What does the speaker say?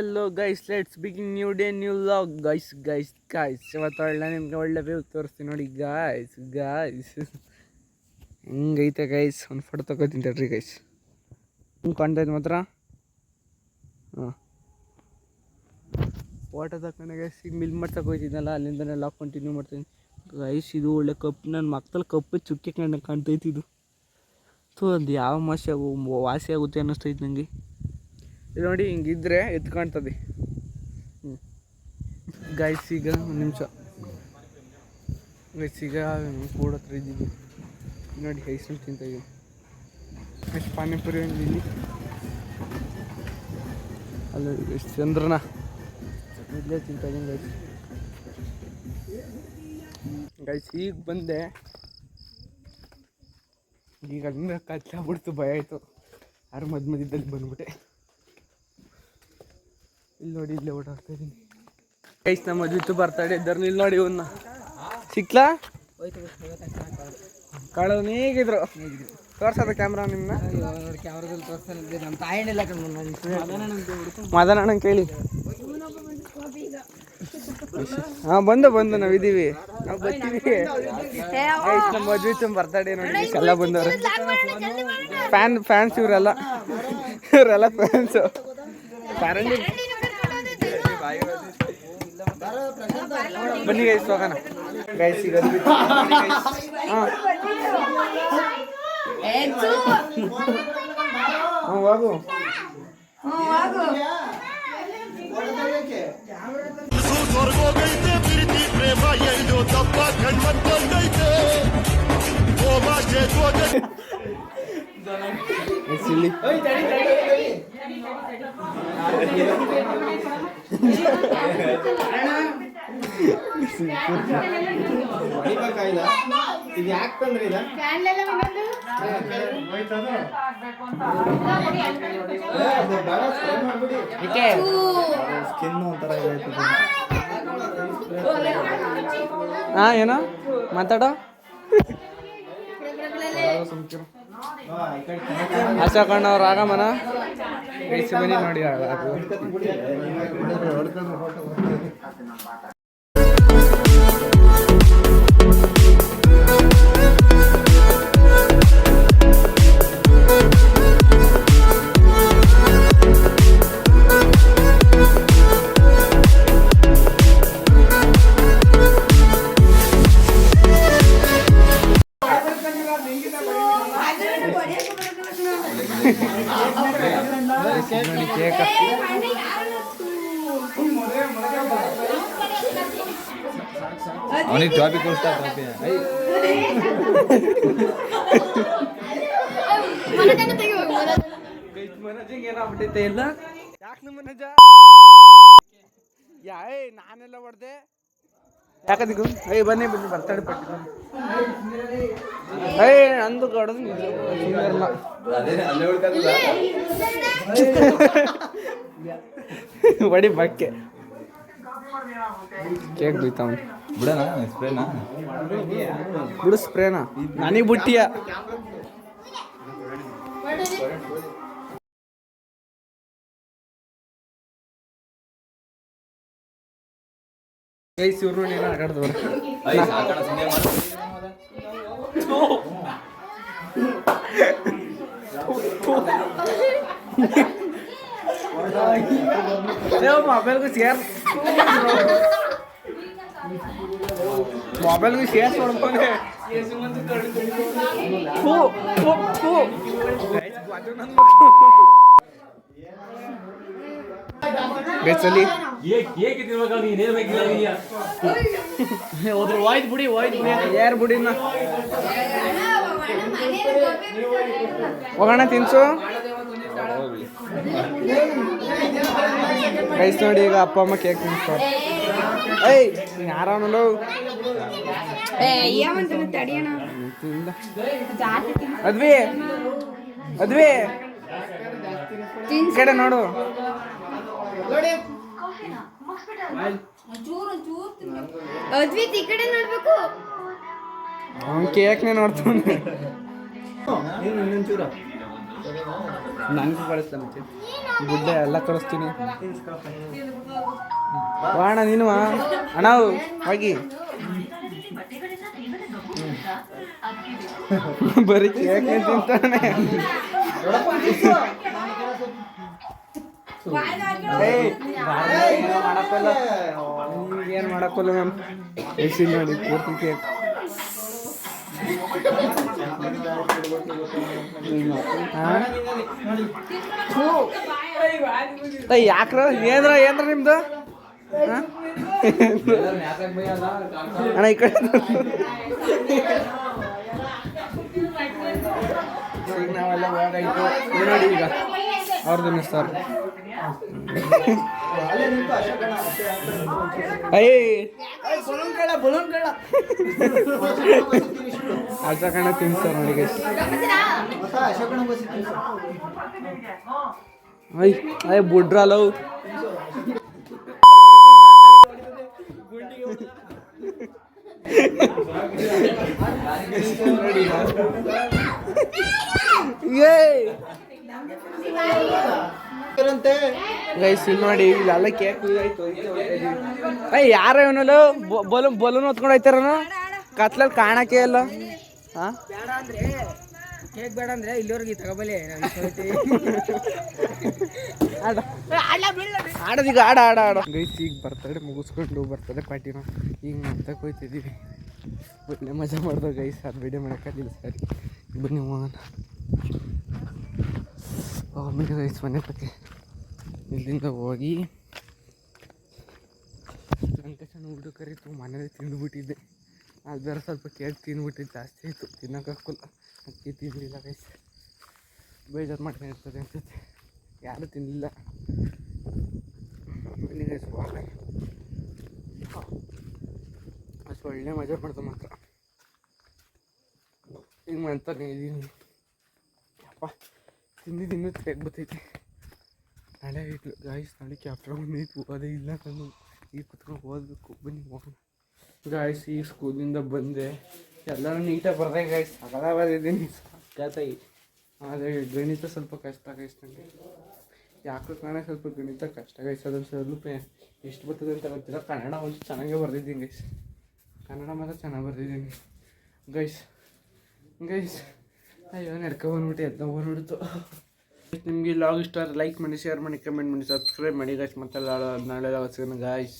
Yellow guys, let's begin new day new log. Guys ಇವತ್ತು ನಿಮ್ಗೆ ಒಳ್ಳೆ ವ್ಯೂ ತೋರಿಸ್ತೀನಿ ನೋಡಿ. ಗಾಯ್ಸ್ ಹೆಂಗೈತೆ ಗೈಸ್, ಒಂದು ಫೋಟೋ ತಗೋತೀನಿ ತಡ್ರಿ ಗೈಸ್. ಹಿಂಗೆ ಕಾಣ್ತೈತೆ ಮಾತ್ರ. ಹಾಂ, ಫೋಟೋ ತಗೊಂಡೆ ಗೈಸ್. ಈಗ ಮಿಲ್ ಮಾಡ್ಸಕ್ಕೆ ಹೋಗ್ತಿದ್ನಲ್ಲ, ಅಲ್ಲಿಂದನೇ ಲಾಗ್ ಕಂಟಿನ್ಯೂ ಮಾಡ್ತೀನಿ ಗೈಸ್. ಇದು ಒಳ್ಳೆ ಕಪ್ಪು, ನನ್ನ ಮಕ್ಕದಲ್ಲಿ ಕಪ್ಪು ಚುಕ್ಕೆ ಕಾಣ್ತೈತಿ. ಇದು ಅದು ಯಾವ ವಾಸಿ ಆಗುತ್ತೆ ಅನ್ನಿಸ್ತೈತೆ ನನಗೆ. ಇದು ನೋಡಿ, ಹಿಂಗಿದ್ರೆ ಎದ್ದು ಕಾಣ್ತದೆ. ಗೈಸ್ ಈಗ ಒಂದು ನಿಮಿಷ ಗೈಸ್, ಈಗ ಕೂಡ ಹತ್ರ ಇದ್ದೀವಿ ನೋಡಿ. ಐಸ್ ಕ್ರೀಮ್ ತಿಂತಾಯಿದ್ದೀವಿ. ಎಷ್ಟು ಪಾನಿಪುರಿ ಇಲ್ಲಿ ಅಲ್ಲ ಎಷ್ಟು ಚಂದ್ರನ ಇಲ್ಲೇ ತಿಂತಾಯಿದ್ದೀನಿ ಗೈಸ್. ಈಗ ಬಂದೆ, ಈಗ ಅಲ್ಲಿಂದ ಕಚ್ಚಾಗ್ಬಿಡ್ತು, ಭಯ ಆಯಿತು. ಯಾರು ಮಧ್ಯದಲ್ಲಿ ಬಂದ್ಬಿಟ್ಟೆ. ಇಲ್ಲಿ ನೋಡಿ, ಇಲ್ಲೇ ಓಡಾಡ್ತಾ ಇದ್ದೀನಿ ಗೈಸ್. ನಮ್ಮ ಮದುವೆ ಬರ್ತಾಡೆ ಇದ್ದಾರೆ. ಇಲ್ಲಿ ನೋಡಿ, ಇವನ್ನ ಸಿಕ್ಲಾ ಕಾಳು ನೀಗಿದ್ರು ತೋರ್ಸದ ಕ್ಯಾಮ್ರಾ ನಿಮ್ಮನ್ನ. ಕ್ಯಾಮ್ರಾದಲ್ಲಿ ತೋರ್ಸಲ್ಲ, ನಮ್ಮ ತಾಯಿನೆಲ್ಲ ಮದನ ಕೇಳಿ. ಹಾಂ, ಬಂದು ನಾವಿದ್ದೀವಿ, ನಾವು ಬರ್ತೀವಿ. ನಮ್ಮ ಮದುವೆ ಬರ್ತಾಡೆ ನೋಡಿ, ಎಲ್ಲ ಬಂದವರು. ಫ್ಯಾನ್ಸ್ ಇವರೆಲ್ಲ ಫ್ಯಾನ್ಸು. ಬನ್ನಿ ಗೈಸ್, ಹೋಗೋಣ ಗೈಸ್. ಈಗ ಹಾಂ ಹೋಗು. ಇದು ಯಾಕೆ ತಂದ್ರಿ? ಹಾಂ, ಏನೋ ಮಾತಾಡೋ. ಆಶಾಕಣ್ಣವ್ರು ಆಗಮನ ಬೇಸಿ ಬನ್ನಿ ನೋಡಿ. ಅವನಿಗೆ ಟಾಪಿಕ್ ಏನಾಗ್ಬಿಟ್ಟೈತೆ ಇಲ್ಲ. ಯಾಕೆ ನಮ್ಮ ಮನಜ ನಾನೆಲ್ಲ ಹೊಡೆದೆ ಯಾಕದಿಗೂ. ಬನ್ನಿ ಬರ್ತಾಡೆ ಪಟ್ಟಿ. ಅಂದು ಕಡದು ಇಲ್ಲ ಬಡಿ ಬಕ್ಕೆ ಕೇಕ್ ಬೀತಾವ ಬಿಡೋಣ. ಸ್ಪ್ರೇನಾ ಬಿಡು, ಸ್ಪ್ರೇನಾ ನನಗೆ ಬಿಟ್ಟಿಯ. ಗೈಸ್, ಇವ್ರು ಏನೋ ಆಟಾಡ್ದವ್ರ. ಮೊಬೈಲ್ಗೂ ಶೇರ್ ಮಾಡ್ಕೊಂಡೆ. ಬೇಸಲಿ ಹೋದ್ರು ಹೋಯ್ತು ಬಿಡಿ ಯಾರು ಬಿಡಿನ ಹೋಗೋಣ ತಿನ್ಸು ಗೈಸ್. ನೋಡಿ, ಈಗ ಅಪ್ಪ ಅಮ್ಮ ಕೇಕ್ ತಿನ್ಸ್ತಾರೆ. ಯಾರ ಅದ್ವಿ ಕಡೆ ನೋಡು. ಕೇಕ್ನೇ ನೋಡ್ತಾನೆ. ನನಗೂ ಕಳಿಸ್ತಾ ಮತ್ತೆ ಗುಡ್ಡೆ ಎಲ್ಲ ಕಳಿಸ್ತೀನಿ. ಬಾ ಅಣ್ಣ ನೀನು ಅಣ್ಣ ಹೋಗಿ ಬರೀ ಕೇಕ್ ತಿಂತಾನೆ. ಏನು ಮಾಡಕ್ಕಲ್ಲ ಮ್ಯಾಮ್ ಎಸಿ ನೋಡಿ ಪೂರ್ತಿ ಕೇಕ್. ಯಾಕ್ರ ಏನ್ರ ಏನ್ರ ನಿಮ್ದು ಅಣ್ಣ ಈ ಕಡೆ ಈಗ ನಾವೆಲ್ಲ ಹೋಗಾಯ್ತು ನೋಡಿ. ಈಗ ಅವ್ರದ್ದು ಸರ್ ಅಶೋಕಣ್ಣ ತಿನ್ಸ್ತಾರ ನೋಡಿ ಗೈಸ್. ಅಯ್ಯ ಬುಡ್ರಲ್ಲವು ಗೈಸ್ ಇಲ್ಲಿ ನೋಡಿ ಇಲ್ಲೆಲ್ಲ ಕೇಕ್ ಆಯ್ತು. ಅಯ್ಯ ಯಾರ ಇವನಲ್ಲ ಬಲೂನ್ ಹೊತ್ಕೊಂಡು ಹೋಯ್ತಾರನು ಕತ್ಲಲ್ಲಿ ಕಾಣಕ್ಕೆ ಇಲ್ಲ. ಹಾಂ ಕೇಕ್ ಬೇಡ ಅಂದ್ರೆ ಇಲ್ಲಿವರೆಗೆ ತಗೋಬಲಿ ಆಡೋದೀಗ ಆಡ ಗೈಸ್. ಈಗ ಬರ್ತಡೆ ಮುಗಿಸ್ಕೊಂಡು ಬರ್ತಡೆ ಪಾರ್ಟಿನ ಈಗ ಮಾಡ್ತಕ್ಕೆ ಹೋಯ್ತಿದ್ದೀವಿ. ಒಳ್ಳೆ ಮಜಾ ಮಾಡ್ದೋ ಗೈಸ್. ಅದು ವಿಡಿಯೋ ಮಾಡೋಕ್ಕಾಗಿಲ್ಲ ಸರಿ. ಬನ್ನಿ ಹೋಗೋಣ. ಹೋಗ್ಬಿಟ್ಟು ಗೈಸ್ ಮನೆ ಬಗ್ಗೆ ಇಲ್ಲಿಂದ ಹೋಗಿ ಲಂಕೇಶನ್ ಊಟ ಕರೀತು. ಮನೇಲಿ ತಿಂದುಬಿಟ್ಟಿದ್ದೆ. ಅದು ಬೇರೆ ಸ್ವಲ್ಪ ಕೇಕ್ ತಿಂದ್ಬಿಟ್ಟಿದ್ದು ಜಾಸ್ತಿ ಆಯಿತು. ತಿನ್ನೋಕ್ಕಾಗಲ್ಲ ಅದಕ್ಕೆ ತಿನ್ನಲಿಲ್ಲ ಗೈಸ್. ಬೇಜಾರು ಮಾಡ್ಕೊಂಡಿರ್ತದೆ ಅನ್ಸುತ್ತೆ. ಯಾರೂ ತಿನ್ನಲಿಲ್ಲ. ಬನ್ನಿ ಗೈಸ್ ಹೋಗೋಣ. ಅಷ್ಟು ಒಳ್ಳೆ ಮಜಾ ಮಾಡ್ದೆ ಮಾತ್ರ. ಈಗ ಮಾಡ್ತಾನೆ ಇದ್ದೀನಿ. ಅಪ್ಪ ತಿಂದಿದ್ದು ಕೇಕ್ ಬರ್ತೈತಿ. ನಾಳೆ ಇಟ್ಲು ಗಾಯ್ಸ್. ನಾಳೆ ಕ್ಯಾಪ್ಟರ್ ಬಂದೈತು ಅದೇ ಇಲ್ಲ ನಾನು ಈಗ ಕುತ್ಕೊಂಡು ಓದಬೇಕು. ಬನ್ನಿ ಹೋಗೋಣ ಗಾಯ್ಸ್. ಈಗ ಸ್ಕೂಲಿಂದ ಬಂದೆ. ಎಲ್ಲರೂ ನೀಟಾಗಿ ಬರ್ದೆ ಗಾಯ್ಸ್. ಸಗಲ ಬರೆದಿದ್ದೀನಿ ಸಾಕಾತಾಯಿ. ಆದರೆ ಗಣಿತ ಸ್ವಲ್ಪ ಕಷ್ಟ ಗೈಸ್ ನನಗೆ. ಯಾಕೋ ಕಾರಣ ಸ್ವಲ್ಪ ಗಣಿತ ಕಷ್ಟ ಗೈಸ್. ಅದೊಂದು ಸ್ವಲ್ಪ ಎಷ್ಟು ಬರ್ತದೆ ಅಂತ ಗೊತ್ತಿಲ್ಲ. ಕನ್ನಡ ಒಂದು ಚೆನ್ನಾಗೇ ಬರ್ದಿದ್ದೀನಿ ಗೈಸ್. ಕನ್ನಡ ಮಾತ್ರ ಚೆನ್ನಾಗಿ ಬರ್ದಿದ್ದೀನಿ ಗೈಸ್. ಅಯ್ಯೋ ನಡ್ಕೊಬಂದ್ಬಿಟ್ಟು ಎದ್ದು ಬಂದ್ಬಿಡ್ತು. ನಿಮಗೆ ಲಾಗ್ ಇಷ್ಟ ಲೈಕ್ ಮಾಡಿ, ಶೇರ್ ಮಾಡಿ, ಕಮೆಂಟ್ ಮಾಡಿ, ಸಬ್ಸ್ಕ್ರೈಬ್ ಮಾಡಿ ಗೈಸ್. ಮತ್ತೆ ನಾಳೆ ಗಾಯ್ಸ್.